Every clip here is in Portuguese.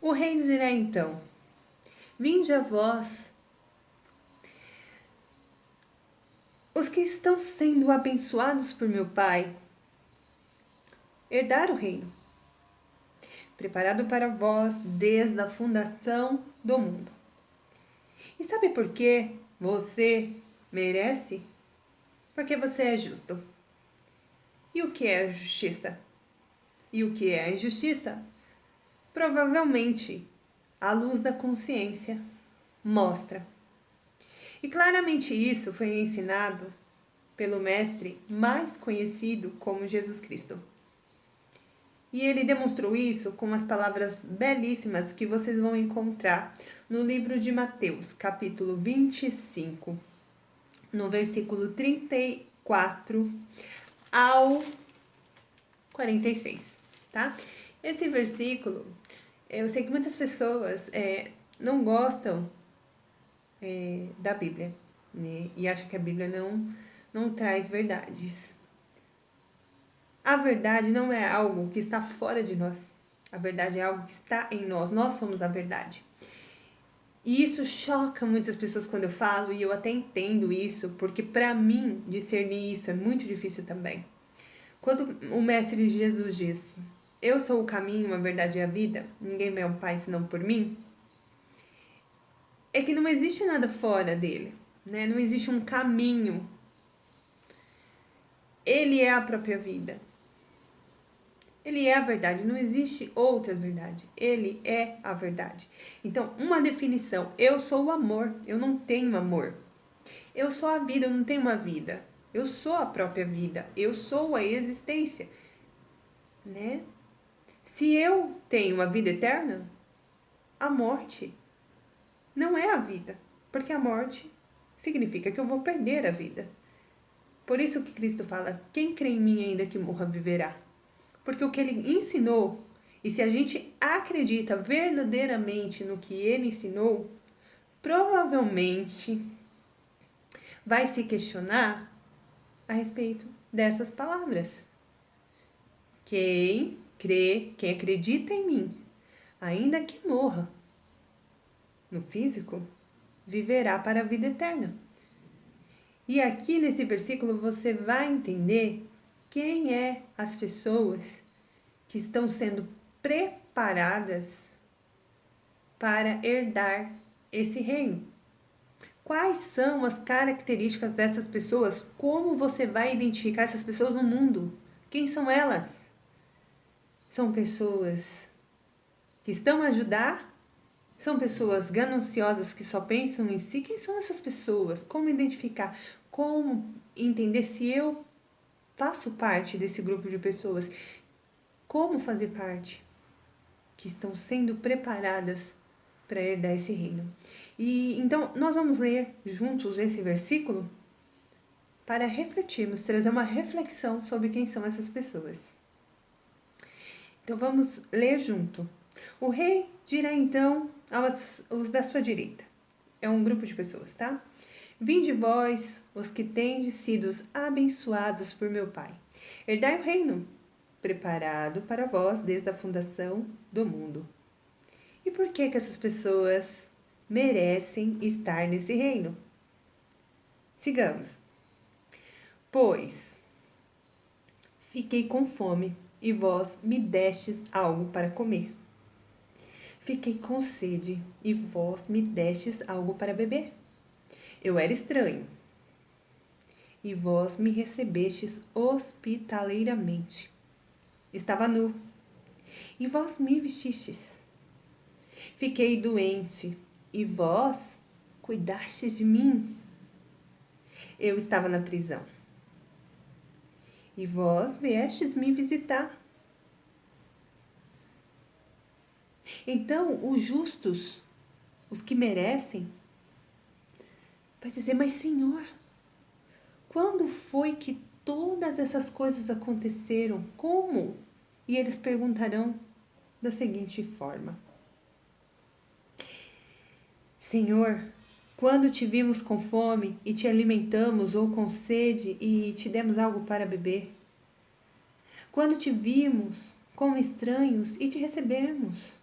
O rei dirá então: vinde a vós, os que estão sendo abençoados por meu Pai, herdar o reino, preparado para vós desde a fundação do mundo. E sabe por que você merece? Porque você é justo. E o que é a justiça? E o que é a injustiça? Provavelmente, a luz da consciência mostra. E claramente isso foi ensinado pelo mestre mais conhecido como Jesus Cristo. E ele demonstrou isso com as palavras belíssimas que vocês vão encontrar no livro de Mateus, capítulo 25, no versículo 34 ao 46, tá? Esse versículo, eu sei que muitas pessoas não gostam da Bíblia, né? E acham que a Bíblia não traz verdades. A verdade não é algo que está fora de nós. A verdade é algo que está em nós. Nós somos a verdade. E isso choca muitas pessoas quando eu falo, e eu até entendo isso, porque para mim discernir isso é muito difícil também. Quando o mestre Jesus disse: eu sou o caminho, a verdade e a vida, ninguém vê ao Pai senão por mim, é que não existe nada fora dele, né? Não existe um caminho. Ele é a própria vida. Ele é a verdade, não existe outra verdade. Ele é a verdade. Então, uma definição: eu sou o amor, eu não tenho amor. Eu sou a vida, eu não tenho uma vida. Eu sou a própria vida, eu sou a existência, né? Se eu tenho uma vida eterna, a morte não é a vida, porque a morte significa que eu vou perder a vida. Por isso que Cristo fala: quem crê em mim ainda que morra viverá. Porque o que ele ensinou, e se a gente acredita verdadeiramente no que ele ensinou, provavelmente vai se questionar a respeito dessas palavras. Quem crê, quem acredita em mim, ainda que morra no físico, viverá para a vida eterna. E aqui nesse versículo você vai entender quem é as pessoas que estão sendo preparadas para herdar esse reino. Quais são as características dessas pessoas? Como você vai identificar essas pessoas no mundo? Quem são elas? São pessoas que estão a ajudar? São pessoas gananciosas que só pensam em si? Quem são essas pessoas? Como identificar? Como entender se eu faço parte desse grupo de pessoas? Como fazer parte? Que estão sendo preparadas para herdar esse reino. E então nós vamos ler juntos esse versículo para refletirmos, trazer uma reflexão sobre quem são essas pessoas. Então vamos ler junto. O rei dirá então aos da sua direita. É um grupo de pessoas, tá? Vinde vós, os que tendes sido abençoados por meu Pai. Herdai o reino, preparado para vós desde a fundação do mundo. E por que essas pessoas merecem estar nesse reino? Sigamos. Pois fiquei com fome e vós me destes algo para comer. Fiquei com sede e vós me destes algo para beber. Eu era estranho e vós me recebestes hospitaleiramente. Estava nu e vós me vestistes. Fiquei doente e vós cuidastes de mim. Eu estava na prisão e vós viestes me visitar. Então, os justos, os que merecem, vai dizer: mas Senhor, quando foi que todas essas coisas aconteceram? Como? E eles perguntarão da seguinte forma: Senhor, quando te vimos com fome e te alimentamos, ou com sede e te demos algo para beber? Quando te vimos como estranhos e te recebemos?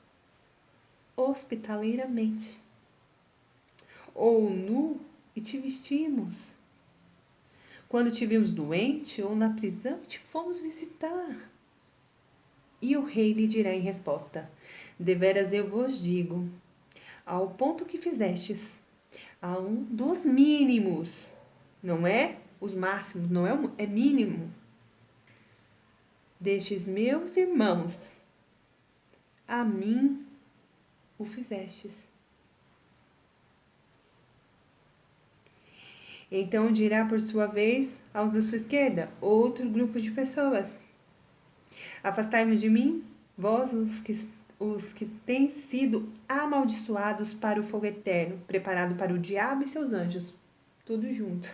hospitaleiramente, ou nu e te vestimos, quando te vimos doente ou na prisão e te fomos visitar. E o rei lhe dirá em resposta: deveras eu vos digo, ao ponto que fizestes a um dos mínimos, não é os máximos, não é mínimo, destes meus irmãos, a mim o fizestes. Então dirá por sua vez aos da sua esquerda, outro grupo de pessoas: afastai-vos de mim, vós os que têm sido amaldiçoados para o fogo eterno, preparado para o diabo e seus anjos. Tudo junto.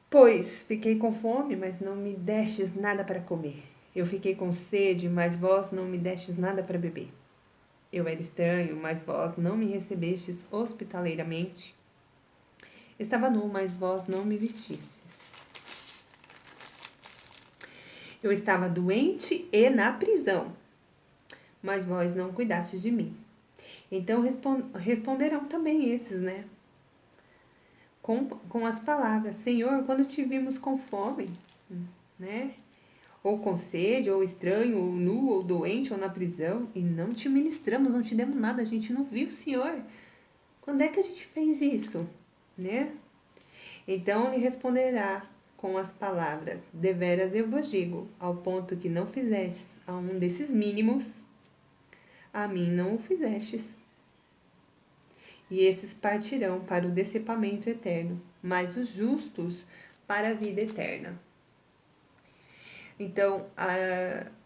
Pois fiquei com fome, mas não me destes nada para comer. Eu fiquei com sede, mas vós não me destes nada para beber. Eu era estranho, mas vós não me recebestes hospitaleiramente. Estava nu, mas vós não me vestistes. Eu estava doente e na prisão, mas vós não cuidastes de mim. Então responderão também esses, né? Com as palavras: Senhor, quando te vimos com fome, né? Ou com sede, ou estranho, ou nu, ou doente, ou na prisão, e não te ministramos, não te demos nada, a gente não viu o Senhor. Quando é que a gente fez isso, né? Então lhe responderá com as palavras: deveras eu vos digo, ao ponto que não fizestes a um desses mínimos, a mim não o fizestes. E esses partirão para o decepamento eterno, mas os justos para a vida eterna. Então,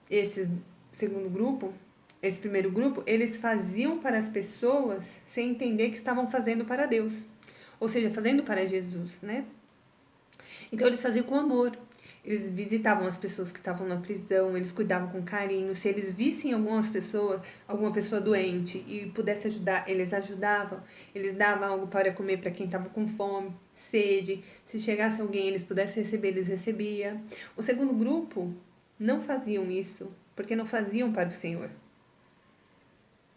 esse segundo grupo, esse primeiro grupo, eles faziam para as pessoas sem entender que estavam fazendo para Deus. Ou seja, fazendo para Jesus, né? Então, eles faziam com amor. Eles visitavam as pessoas que estavam na prisão, eles cuidavam com carinho. Se eles vissem alguma pessoa doente e pudesse ajudar, eles ajudavam. Eles davam algo para comer para quem estava com fome, sede. Se chegasse alguém, eles pudessem receber, eles recebiam. O segundo grupo não faziam isso, porque não faziam para o Senhor.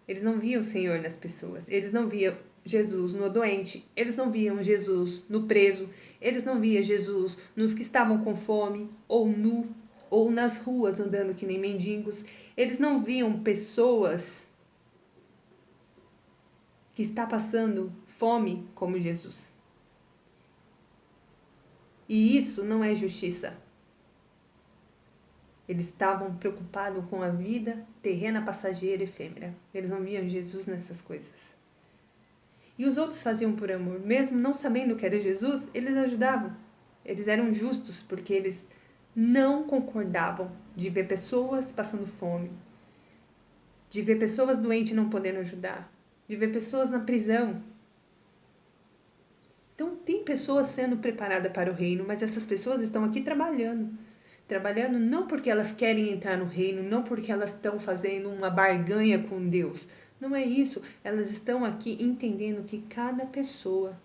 Eles não viam o Senhor nas pessoas, eles não viam Jesus no doente, eles não viam Jesus no preso, eles não viam Jesus nos que estavam com fome, ou nu, ou nas ruas andando que nem mendigos. Eles não viam pessoas que estão passando fome como Jesus. E isso não é justiça. Eles estavam preocupados com a vida terrena, passageira, efêmera. Eles não viam Jesus nessas coisas. E os outros faziam por amor. Mesmo não sabendo que era Jesus, eles ajudavam. Eles eram justos, porque eles não concordavam de ver pessoas passando fome, de ver pessoas doentes não podendo ajudar, de ver pessoas na prisão. Então, tem pessoas sendo preparadas para o reino, mas essas pessoas estão aqui trabalhando. Trabalhando não porque elas querem entrar no reino, não porque elas estão fazendo uma barganha com Deus. Não é isso. Elas estão aqui entendendo que cada pessoa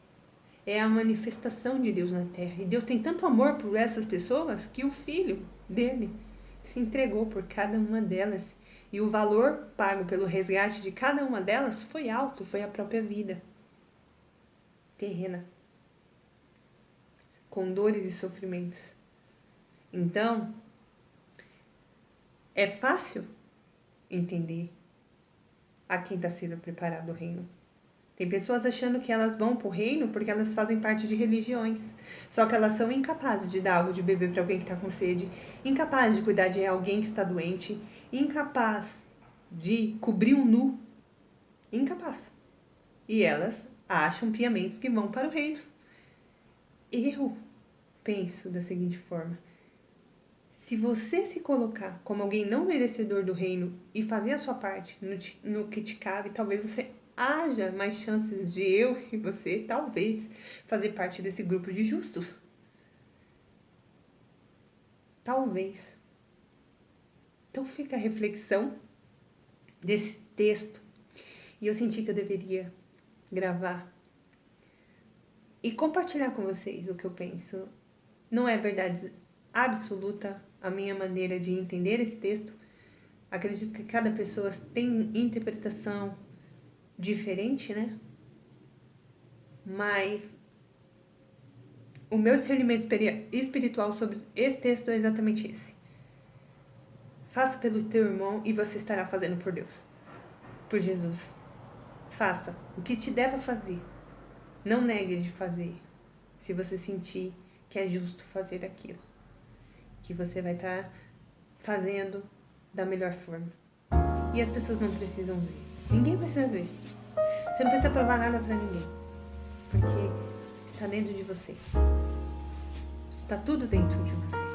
é a manifestação de Deus na terra. E Deus tem tanto amor por essas pessoas que o Filho dele se entregou por cada uma delas. E o valor pago pelo resgate de cada uma delas foi alto, foi a própria vida terrena, com dores e sofrimentos. Então, é fácil entender a quem está sendo preparado o reino. Tem pessoas achando que elas vão para o reino porque elas fazem parte de religiões. Só que elas são incapazes de dar algo de beber para alguém que está com sede, incapazes de cuidar de alguém que está doente, incapaz de cobrir um nu. Incapaz. E elas acham piamente que vão para o reino. Eu penso da seguinte forma: se você se colocar como alguém não merecedor do reino e fazer a sua parte no que te cabe, talvez você haja mais chances de eu e você, talvez, fazer parte desse grupo de justos. Talvez. Então fica a reflexão desse texto. E eu senti que eu deveria gravar e compartilhar com vocês o que eu penso. Não é verdade absoluta a minha maneira de entender esse texto, Acredito que cada pessoa tem interpretação diferente, né? Mas o meu discernimento espiritual sobre esse texto é exatamente esse. Faça pelo teu irmão e você estará fazendo por Deus, por Jesus. Faça o que te deva fazer. Não negue de fazer, se você sentir que é justo fazer aquilo. Que você vai estar fazendo da melhor forma. E as pessoas não precisam ver. Ninguém precisa ver. Você não precisa provar nada pra ninguém. Porque está dentro de você. Está tudo dentro de você.